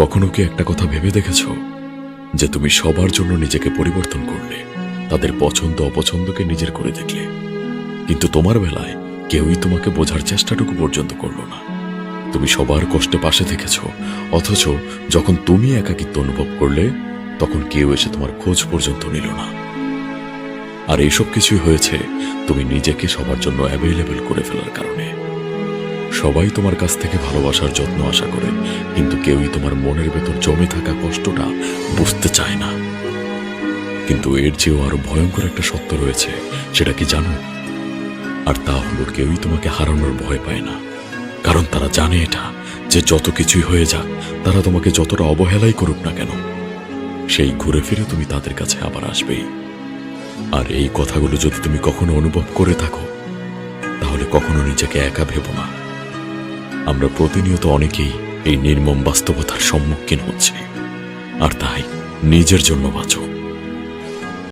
কখনো কি একটা কথা ভেবে দেখেছ যে তুমি সবার জন্য নিজেকে পরিবর্তন করলে, তাদের পছন্দ অপছন্দকে নিজের করে দেখলে, কিন্তু তোমার বেলায় কেউই তোমাকে বোঝার চেষ্টাটুকু পর্যন্ত করলো না। তুমি সবার কষ্টে পাশে থেকেছ, অথচ যখন তুমি একাকিত্ব অনুভব করলে তখন কেউ এসে তোমার খোঁজ পর্যন্ত নিল না। আর এইসব কিছুই হয়েছে তুমি নিজেকে সবার জন্য অ্যাভেলেবল করে ফেলার কারণে। সবাই তোমার কাছ থেকে ভালোবাসার যত্ন আশা করে, কিন্তু কেউই তোমার মনের ভেতর জমে থাকা কষ্টটা বুঝতে চায় না। কিন্তু এর চেয়েও আরো ভয়ঙ্কর একটা সত্য রয়েছে, সেটা কি জানো? আর তা হলো, কেউই তোমাকে হারানোর ভয় পায় না, কারণ তারা জানে এটা, যে যত কিছুই হয়ে যাক, তারা তোমাকে যতটা অবহেলাই করুক না কেন, সেই ঘুরে ফিরে তুমি তাদের কাছে আবার আসবেই। আর এই কথাগুলো যদি তুমি কখনো অনুভব করে থাকো, তাহলে কখনো নিজেকে একা ভেবো না। আমরা প্রতিনিয়ত অনেকেই এই নির্মম বাস্তবতার সম্মুখীন হচ্ছি, আর তাই নিজের জন্য বাঁচো।